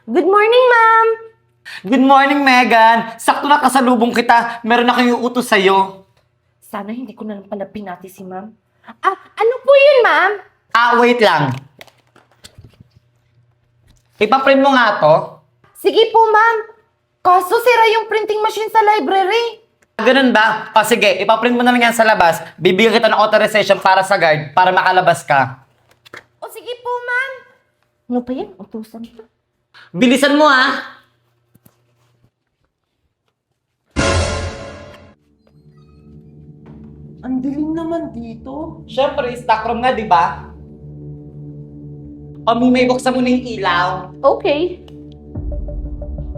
Good morning, ma'am! Good morning, Megan! Sakto na kasalubong kita. Meron akong iuutos sa'yo. Sana hindi ko na lang pala pinati si ma'am. Ano po yun, ma'am? Wait lang. Ipaprint mo nga to. Sige po, ma'am. Kaso sira yung printing machine sa library. Ganun ba? O sige, ipaprint mo na lang yan sa labas. Bibigyan kita ng authorization para sa guard para makalabas ka. O sige po, ma'am. Ano pa yan? Utusan pa. Bilisan mo ha! Ang dilim naman dito. Siyempre, stock room nga, di ba? O, may buksan mo na yung ilaw. Okay.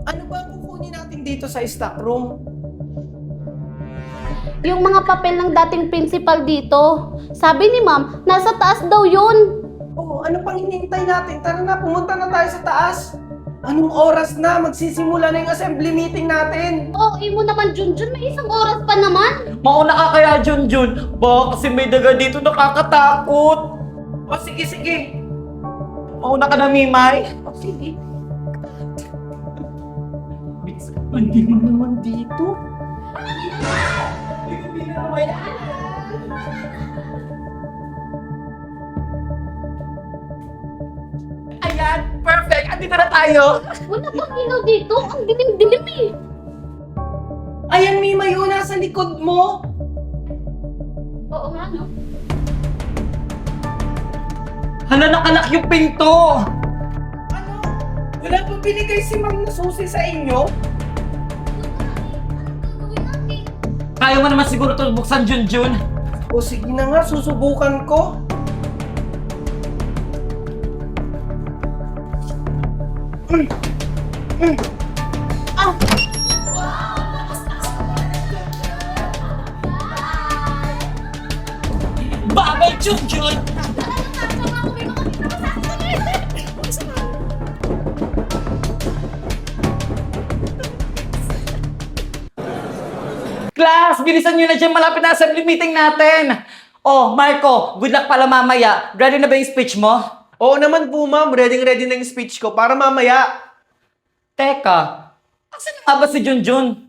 Ano ba ang kukunin natin dito sa stock room? Yung mga papel ng dating principal dito. Sabi ni ma'am, nasa taas daw yun. Oh, ano pang hinihintay natin? Tara na, pumunta na tayo sa taas. Anong oras na? Magsisimula na yung assembly meeting natin. Oo, mo naman, Junjun. May isang oras pa naman. Mauna ka kaya, Junjun. Ba, kasi may daga dito nakakatakot. O sige, sige. Mauna ka na, Mimay. O sige. Ang dilim naman dito. Ayan, perfect. Andito na tayo. Wala pang ilaw dito. Ang dilim-dilim eh. Ayan, Mima, yun nasa likod mo. Oo nga, no? Hala, nakalak yung pinto. Ano? Wala pa binigay si Ma'am na susi sa inyo? Gagawin natin. Kaya mo naman siguro ito buksan, Junjun. O sige na nga, susubukan ko. Babay, Junjun! Class, bilisan nyo na dyan. Malapit na assembly meeting natin. Oh, Marco, good luck pala mamaya. Ready na ba yung speech mo? Oo naman po, Ma'am. Ready na yung speech ko para mamaya. Teka, asan na nga ba si Junjun?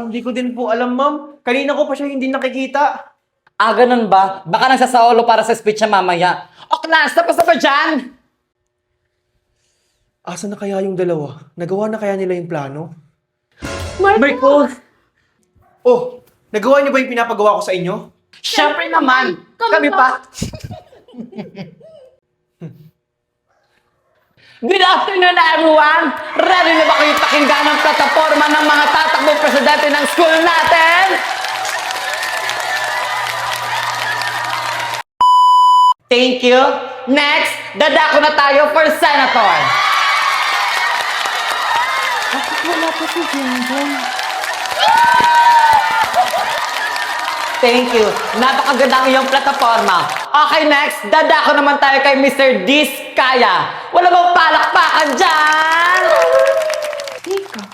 Hindi ko din po alam, Ma'am. Kanina ko pa siya hindi nakikita. Ganun ba? Baka nagsasaulo para sa speech niya mamaya. O class, tapos na ba dyan? Asa na kaya yung dalawa? Nagawa na kaya nila yung plano? Marco! Oh, nagawa niyo ba yung pinapagawa ko sa inyo? Siyempre naman! Kami Kami pa! Good afternoon, everyone! Ready na ba kayo pakinggan ang plataforma ng mga tatakbong presidente ng school natin? Thank you! Next, dadako na tayo for senator! Bakit wala pa si Junjun? Thank you. Napakaganda ang iyong plataforma. Okay, next. Dadako naman tayo kay Mr. Diskaya. Wala bang palakpakan dyan? Teka,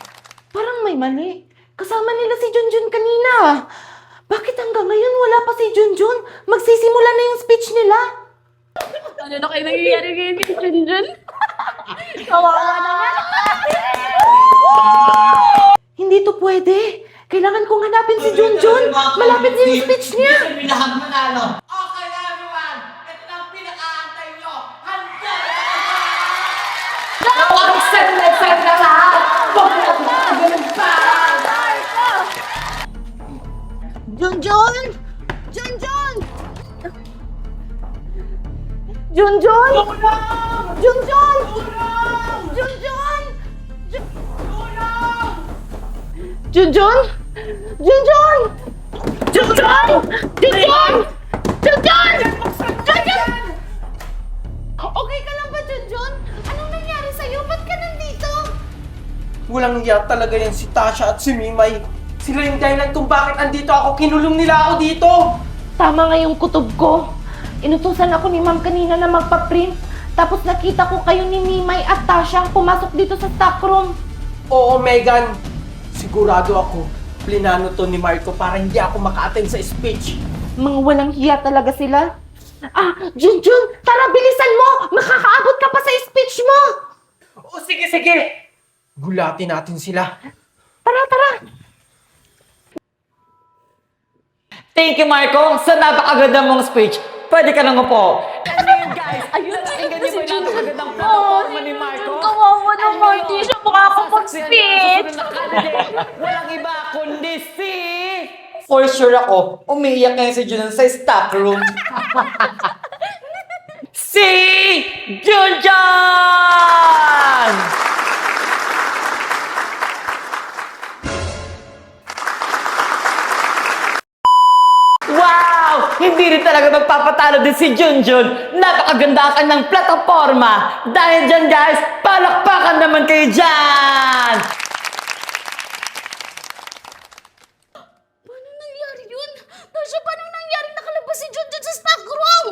parang may mali. Kasama nila si Junjun kanina. Bakit hanggang ngayon wala pa si Junjun? Magsisimula na yung speech nila. Ano na kayo nangyayari ngayon kay Junjun? Kawawa naman. Hindi to pwede. Kailangan kong hanapin si Junjun. Malapit na yung speech niya. Pinahag manalo. Okay, everyone. Ito na ang pinakaantay nyo. Handa na ba? Ang set na lahat. Huwag na ganun pa. Junjun! Junjun! Junjun! Junjun! Junjun! Junjun! Junjun! Junjun! Junjun! Junjun! Junjun! Okay ka lang ba, Junjun? Anong nangyari sa'yo? Ba't ka nandito? Walang iya talaga yan si Tasha at si Mimay. Sila yung dahilan kung bakit andito ako. Kinulong nila ako dito. Tama nga yung kutob ko. Inutusan ako ni Ma'am kanina na magpa-print. Tapos nakita ko kayo ni Mimay at Tasha pumasok dito sa stockroom. Oo, Megan. Sigurado ako, plinano to ni Marco para hindi ako maka-attend sa speech. Mga walang hiya talaga sila. Junjun, tara bilisan mo! Makakaabot ka pa sa speech mo! O sige, sige. Gulatin natin sila. Tara, tara! Thank you, Marco, sa napakaganda mong speech. Pwede ka nang upo. Ano yun, guys? Ayun, nakinggan niyo ba yung napakagandang plataforma ni Marco? Kawawa naman, di siya makakapag-speech. Walang iba kundi si... For sure ako, umiiyak ngayon si Junan sa stock room. Si Junjun! Wow! Hindi rin talaga magpapatalo din si Junjun. Napakaganda ka ng plataforma. Dahil dyan, guys, palakpakan naman kayo dyan! Paano nangyari yun? Tasha, paano nangyari nakalabas si Junjun sa stock room?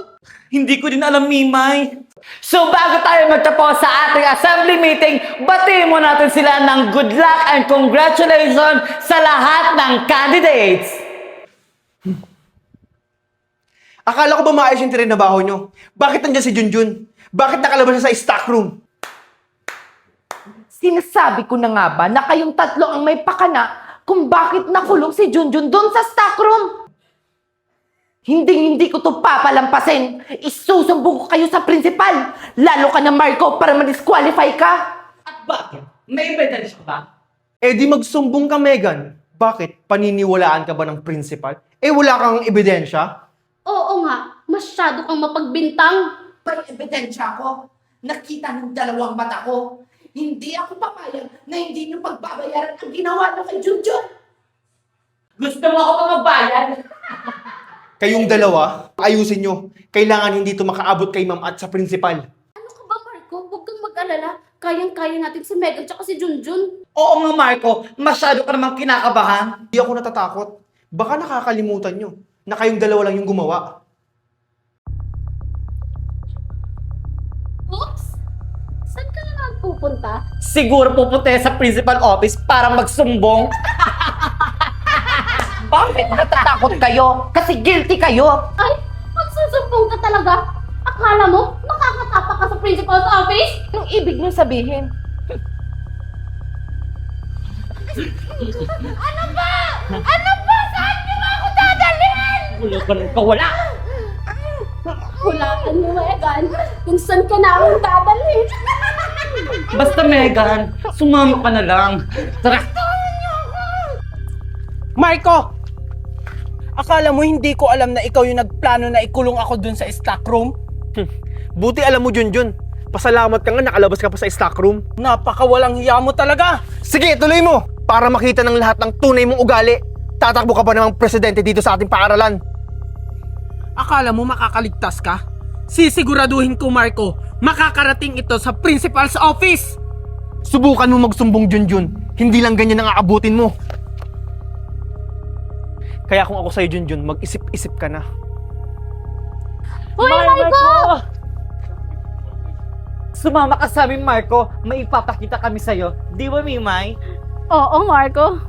Hindi ko din alam, Mimay. So bago tayo magtapos sa ating assembly meeting, batiin mo natin sila ng good luck and congratulations sa lahat ng candidates. Akala ko ba maayos yung trinabaho nyo? Bakit nandiyan si Junjun? Bakit nakalabas siya sa stock room? Sinasabi ko na nga ba na kayong tatlo ang may pakana kung bakit nakulong si Junjun doon sa stock room? Hindi ko to papalampasin. Isusumbong ko kayo sa principal. Lalo ka na, Marco, para ma-disqualify ka. At bakit? May ebidensya ba? Eh di magsumbong ka, Megan. Bakit? Paniniwalaan ka ba ng principal? Eh wala kang ebidensya? Oo nga, masyado kang mapagbintang. May ebidensya ko. Nakita ng dalawang mata ko. Hindi ako papayag na hindi nyo pagbabayaran ang ginawa nyo kay Junjun. Gusto mo ako pa magbayad? Kayong dalawa, ayusin nyo. Kailangan hindi to makaabot kay ma'am at sa principal. Ano ka ba, Marco? Huwag kang mag-alala. Kayang-kaya natin si Megan tsaka si Junjun. Oo nga, Marco. Masyado ka namang kinakabahan. Hindi ako natatakot. Baka nakakalimutan nyo na kayong dalawa lang yung gumawa. Oops! Saan ka na nagpupunta? Siguro pupunta sa principal office para magsumbong. Bakit natatakot kayo? Kasi guilty kayo. Ay, magsusumbong ka talaga. Akala mo, makakatapak ka sa principal's office? Anong ibig nyo sabihin? Ano ba? Ano ba? Saan niyo ba ako dadalhin? Wala ka rin kawala. Hulaan mo, Megan. Kung saan ka na akong dadalhin. Basta, Megan, sumama ka na lang. Tara. Marco! Akala mo hindi ko alam na ikaw yung nagplano na ikulong ako dun sa stock room? Buti alam mo, Junjun. Pasalamat ka nga nakalabas ka pa sa stock room. Napakawalang hiya mo talaga! Sige, tuloy mo! Para makita ng lahat ng tunay mong ugali. Tatakbo ka pa namang presidente dito sa ating paaralan. Akala mo makakaligtas ka? Sisiguraduhin ko, Marco, makakarating ito sa principal's office! Subukan mo magsumbong, Junjun. Hindi lang ganyan ang aabutin mo. Kaya kung ako sa'yo, Junjun, mag-isip-isip ka na. Hoy, Marco! Sumama ka sa amin, Marco. May ipapakita kami sa'yo. Di ba, Mimay? Oo, Marco.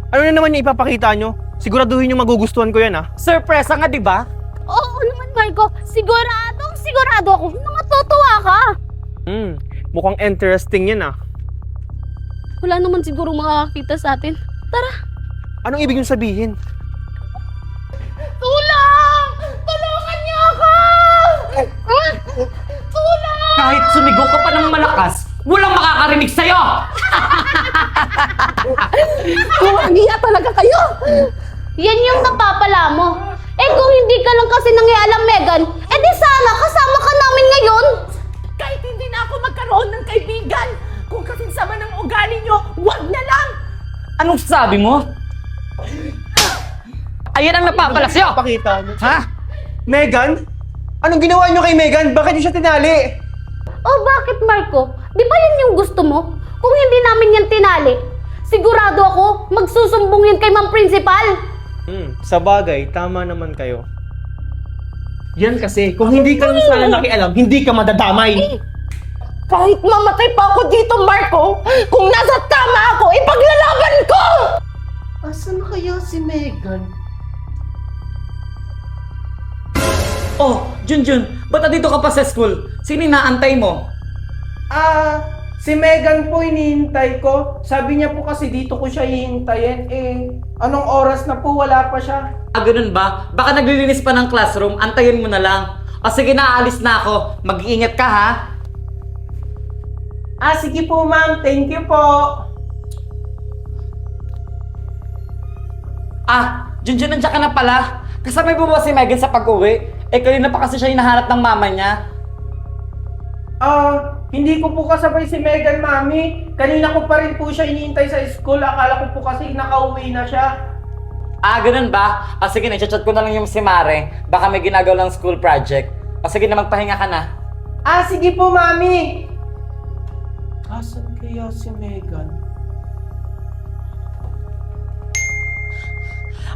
Ano na naman yung ipapakita nyo? Siguraduhin nyo magugustuhan ko yan, ha? Surprise nga, di ba? Oo naman, Marco. Sigurado ako. Matutuwa ka. Mukhang interesting yan, ha? Wala naman siguro makakakita sa atin. Tara. Anong ibig nyo sabihin? Tulong! Tulungan niyo ako! Tulong! Kahit sumigaw ka pa ng malakas, walang makakarinig sa'yo! Kumagiya talaga kayo! Yan yung napapala mo. Eh kung hindi ka lang kasi nangialam, Megan, eh di sana kasama ka namin ngayon. Kahit hindi na ako magkaroon ng kaibigan, kung kasinsama ng ugali nyo, wag na lang! Anong sabi mo? Ayan ang napapala sa'yo! Pakita nyo. Ha? Megan? Anong ginawa nyo kay Megan? Bakit nyo siya tinali? Oh, bakit, Marco? Di ba yan yung gusto mo? Kung hindi namin yan tinali, sigurado ako magsusumbong yan kay Ma'am Principal. Sa bagay, tama naman kayo. Yan kasi, kung hindi ka lang sana nakialam, hindi ka madadamay. Kahit mamatay pa ako dito, Marco, kung nasa tama ako, ipaglalaban ko! Asan na kaya si Megan? Oh, Junjun, ba't dito ka pa sa school? Sino inaantay mo? Si Megan po hinihintay ko. Sabi niya po kasi dito ko siya hihintayin. Anong oras na po? Wala pa siya. Ganun ba? Baka naglilinis pa ng classroom, antayin mo na lang. O sige na, aalis na ako. Mag-iingat ka ha. Sige po ma'am. Thank you po. Junjun, nandiyan ka na pala. Kasabay mo ba si Megan sa pag-uwi? Kanina pa kasi siya hinahanap ng mama niya. Hindi ko po kasabay si Megan, mami. Kanina ko pa rin po siya hinihintay sa school. Akala ko po kasi nakauwi na siya. Ganun ba? Sige na, chat ko na lang yung si Mare. Baka may ginagawa lang school project. Sige na, magpahinga ka na. Sige po, mami. Asan kaya si Megan?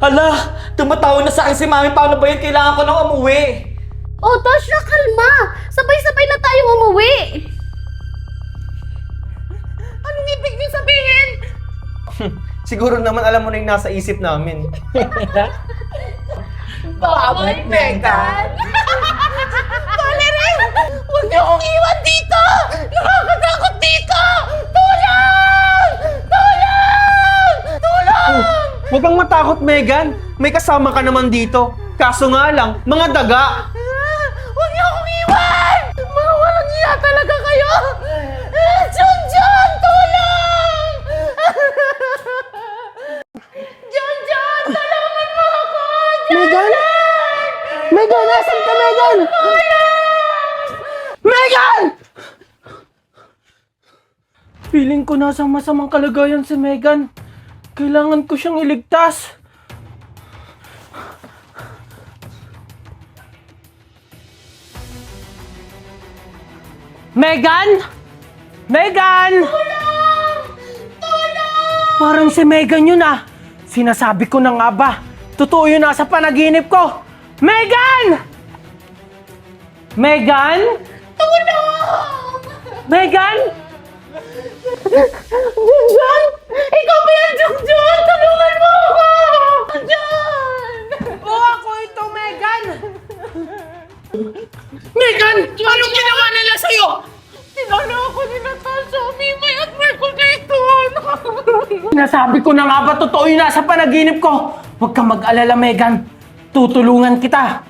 Ala, tumatawag na sa akin si Mami. Paano ba yun? Kailangan ko nang umuwi. Oh, Tasha, kalma! Sabay-sabay na tayong umuwi! Anong ibig niyo sabihin? Siguro naman alam mo na yung nasa isip namin. Babay, Megan! Valerie! Huwag niyo akong iwan dito! Nakakatakot dito! Tulong! Tulong! Tulong! Huwag kang matakot, Megan. May kasama ka naman dito. Kaso nga lang, mga daga. Huwag niyo akong iwan! Mga walang iya talaga kayo! Junjun! Tulong! Junjun! Tulungan mo ako! Megan? Megan, nasan ka, Megan? Megan! Feeling ko nasa masamang kalagayan si Megan. Kailangan ko siyang iligtas. Megan! Megan! Tulong! Tulong! Parang si Megan yun ah. Sinasabi ko na nga ba. Totoo yun nasa panaginip ko. Megan! Megan? Tulong! Megan? Junjun! Ikaw ba yan, Junjun? Tulungan mo ako! Junjun! Oo, ako ito, Megan! Megan! Anong ginawa nila sa'yo? Tinalo ako ni Natasha, Mimay at Marco dito! Sinasabi ko na nga ba totoo yun nasa panaginip ko? Huwag kang mag-alala, Megan. Tutulungan kita.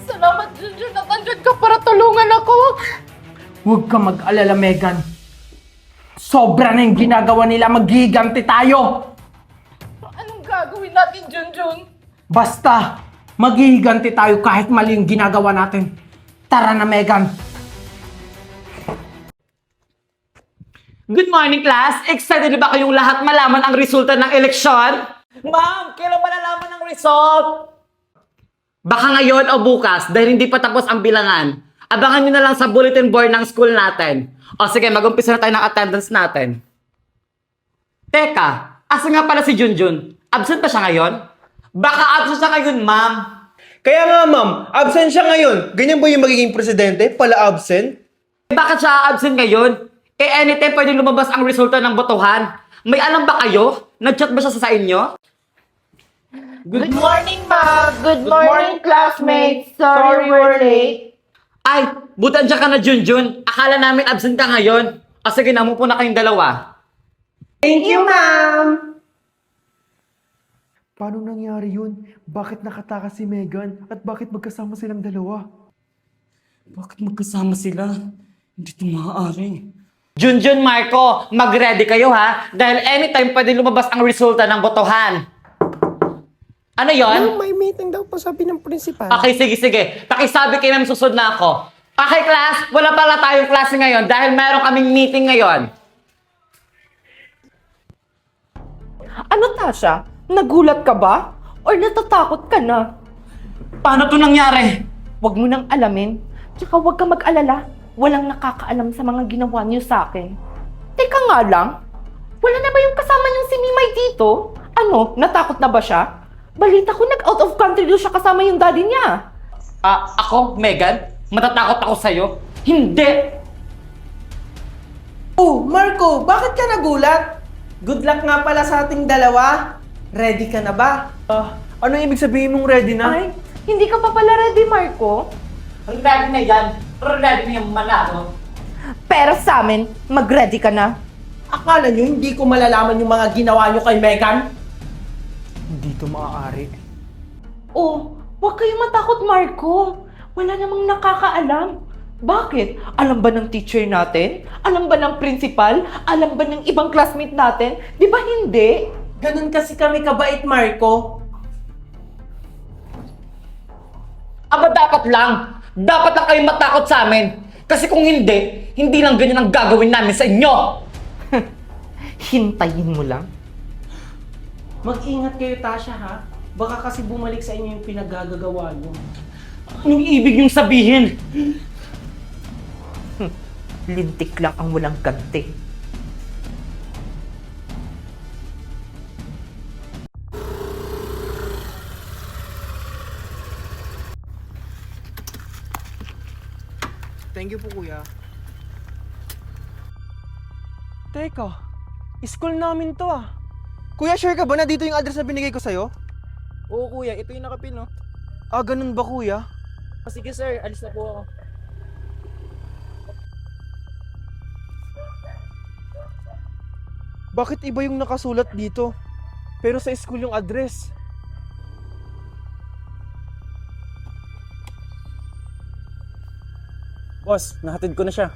Salamat, Junjun, at andyan ka para tulungan ako! Huwag kang mag-alala, Megan. Sobra na yung ginagawa nila. Maghihiganti tayo. Anong gagawin natin, Junjun? Basta, maghihiganti tayo kahit mali yung ginagawa natin. Tara na, Megan. Good morning, class! Excited na ba kayong lahat malaman ang resulta ng eleksyon? Ma'am, kailan malalaman ang result? Baka ngayon o bukas dahil hindi pa tapos ang bilangan. Abangan nyo na lang sa bulletin board ng school natin. O sige, mag-umpisa na tayo ng attendance natin. Teka, asa nga pala si Junjun? Absent pa siya ngayon? Baka absent siya ngayon, ma'am. Kaya nga, ma'am, absent siya ngayon. Ganyan ba yung magiging presidente? Pala absent? Bakit siya absent ngayon? Anytime pwede lumabas ang resulta ng botohan. May alam ba kayo? Nag-chat ba siya sa inyo? Good morning, Ma'am! Good morning, classmates! Sorry we're late. Ay, buti andyan ka na, Junjun. Akala namin absent ka ngayon. O sige na, umupo na kayong dalawa. Thank you, ma'am! Paano nangyari yun? Bakit nakatakas si Megan? At bakit magkasama silang dalawa? Bakit magkasama sila? Hindi ito maaari. Junjun, Marco, mag-ready kayo ha. Dahil anytime pwede lumabas ang resulta ng botohan. Ano yon? May meeting daw po sabi ng principal. Okay, sige. Pakisabi kayo na susunod na ako. Okay, class. Wala pala tayong klase ngayon dahil meron kaming meeting ngayon. Ano, Tasha? Nagulat ka ba? Or natatakot ka na? Paano to nangyari? Huwag mo nang alamin. Tsaka huwag ka mag-alala. Walang nakakaalam sa mga ginawa niyo sa akin. Teka nga lang. Wala na ba yung kasama niyong si Mimay dito? Ano? Natakot na ba siya? Balita ko nag-out of country doon siya kasama yung daddy niya. Ako, Megan? Matatakot ako sa'yo? Hindi! Oh, Marco, bakit ka nagulat? Good luck nga pala sa ating dalawa. Ready ka na ba? Ano ibig sabihin mong ready na? Ay, hindi ka pa pala ready, Marco? Ready na yan. Ready na yung manalo. Pero sa amin, mag-ready ka na. Akala nyo hindi ko malalaman yung mga ginawa nyo kay Megan? Hindi to maaari. Oh, huwag kayong matakot, Marco. Wala namang nakakaalam. Bakit? Alam ba ng teacher natin? Alam ba ng principal? Alam ba ng ibang classmate natin? Di ba hindi? Ganun kasi kami kabait, Marco. Aba dapat lang. Dapat lang kayong matakot sa amin. Kasi kung hindi, hindi lang ganyan ang gagawin namin sa inyo. Hintayin mo lang. Mag-ingat kayo, Tasha, ha? Baka kasi bumalik sa inyo yung pinaggagawa nyo. Anong ibig niyong sabihin? Lintik lang ang walang ganti. Thank you po, kuya. Teka, school namin to ah. Kuya, sure ka ba na dito yung address na binigay ko sa'yo? Oo kuya, ito yung nakapin no? Ah, ganun ba kuya? Sige sir, alis na po ako. Bakit iba yung nakasulat dito? Pero sa school yung address. Boss, nahatid ko na siya.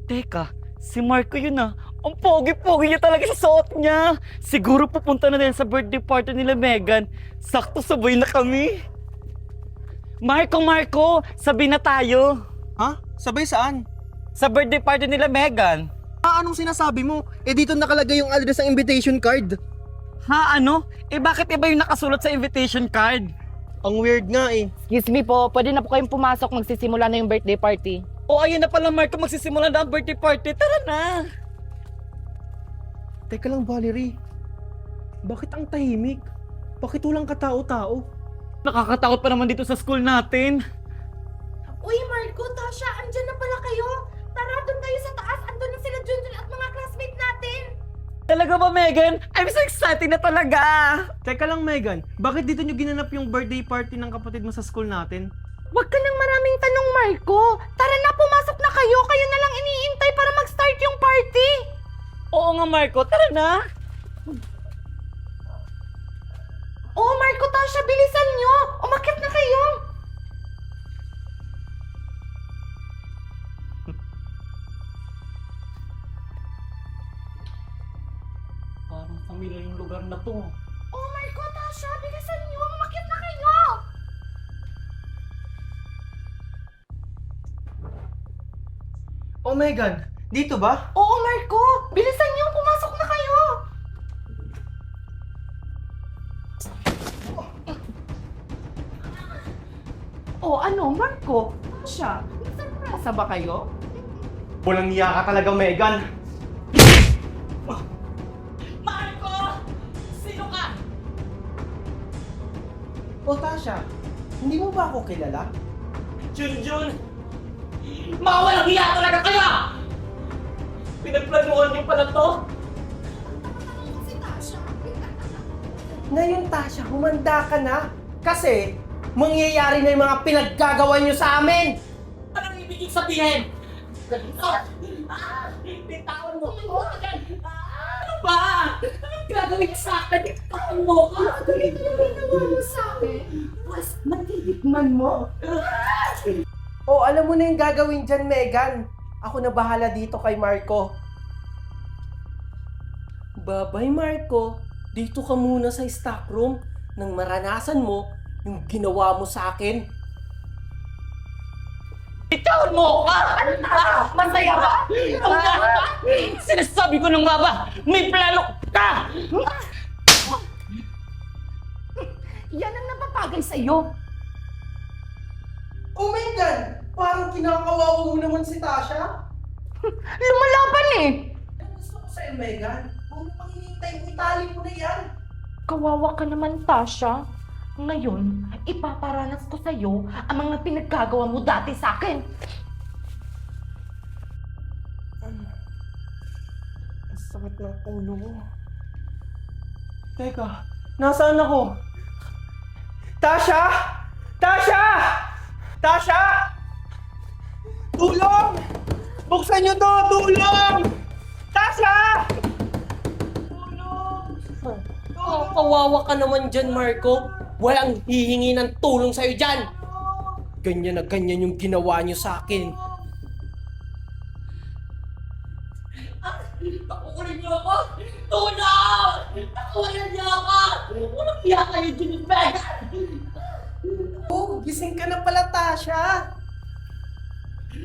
Teka, si Marco yun ah. Ang pogi-pogi niya talaga sa suot niya. Siguro pupunta na din sa birthday party nila Megan. Sakto sabay na kami. Marco, sabi na tayo. Ha? Sabay saan? Sa birthday party nila Megan. Ah, anong sinasabi mo? Eh dito nakalagay yung address ng invitation card. Ha, ano? Eh bakit iba yung nakasulat sa invitation card? Ang weird nga eh. Excuse me po, pwede na po kayong pumasok, magsisimula na yung birthday party. O ayun na pala Marco, magsisimula na ang birthday party. Tara na! Teka lang, Valerie. Bakit ang tahimik? Bakit walang katao-tao? Nakakatakot pa naman dito sa school natin. Uy, Marco, Tasha, andyan na pala kayo. Tara, doon tayo sa taas. Andun na sila Junjun at mga classmate natin. Talaga ba, Megan? I'm so excited na talaga! Teka lang, Megan. Bakit dito nyo ginanap yung birthday party ng kapatid mo sa school natin? Huwag ka nang maraming tanong, Marco. Tara na, pumasok na kayo. Kayo na lang iniintay para mag-start yung party. Oo nga, Marco. Tara na! Oh, Marco, Tasha, bilisan nyo. Umakyat na kayo. Parang familiar yung lugar na to. Oh, Marco, Tasha, bilisan nyo. Umakyat na kayo. Oh, Megan. Dito ba? Oo, Marco. Bilisan nyo. Pumasok na kayo. Oh, ano, Marco? Tasha, may surpresa ba kayo? Walang niya ka talaga, Megan. Marco! Sino ka? Oh, Tasha. Hindi mo ba ako kilala? Junjun! Mga walang hiya talaga kayo! Pinagplanuhan niyo pala to? Ngayon, Tasha, humanda ka na. Kasi, mangyayari na yung mga pinaggagawa nyo sa amin. Anong ibig sabihin? Bitawan mo! Ano ba? Anong gagawin niya sa akin? Bitawan mo ko! Mas matitikman mo. Oh, alam mo na yung gagawin dyan, Megan. Ako na bahala dito kay Marco. Babay, Marco. Dito ka muna sa stock room nang maranasan mo yung ginawa mo sa akin. Bitawan mo ko! Masaya ba? Sinasabi ko nung nga ba, may plano ka! Yan ang napapagay sa'yo. Oh, Megan! Parang kinakawawa mo naman si Tasha. Lumalaban eh. Gusto ko sa'yo, Megan. Huwag mo pang hinihintay mo, itali mo na yan. Kawawa ka naman, Tasha. Ngayon, ipaparanas ko sa'yo ang mga pinaggagawa mo dati sa akin. Ang sakit ng ulo ko. Teka, Nasaan ako? Tasha! Tasha! Tasha! Tulong! Buksan niyo to! Tulong! Tasha! Tulong! Kawawa ka naman dyan, Marco. Walang hihingi ng tulong sa'yo dyan. Ganyan na ganyan yung ginawa niyo sa akin. Pakukulin niyo ako! Tulong! Pakukulin niyo ako! Walang iya kayo dyan yung Megan! Oh, gising ka na pala, Tasha!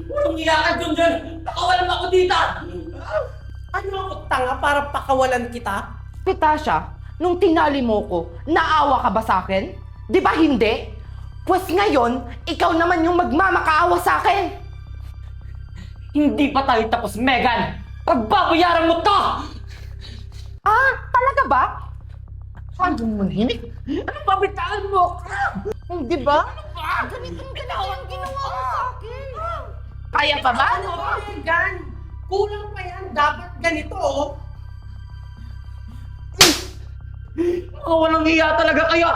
Walang iya kayo dyan! Pakawalan ako dito! Ano ako, tanga para pakawalan kita? Pitasha, nung tinali mo ko, naawa ka ba sa akin? Di ba hindi? Pues ngayon, ikaw naman yung magmamakaawa sa akin. Hindi pa tayo tapos, Megan! Pagbabayaran mo to! Ah, talaga ba? Ano manhinig? Anong babitaan mo? Di ba? Ganitong yung ginawa mo sa akin. Kaya pa ba? Gan, kulang pa yan. Dapat ganito, oh. Walang iya talaga kayo!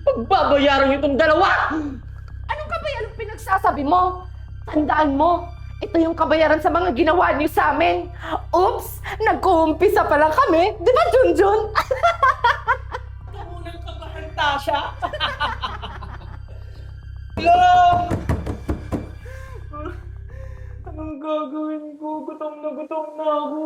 Pagbabayaran mo itong dalawa! Anong kabayaran pinagsasabi mo? Tandaan mo, ito yung kabayaran sa mga ginawa niyo sa amin. Oops! Nag-uumpisa pa lang kami. Di ba, Junjun? Unang kabahan, Tasha. Tulong! Anong gagawin ko? Gutom na ako.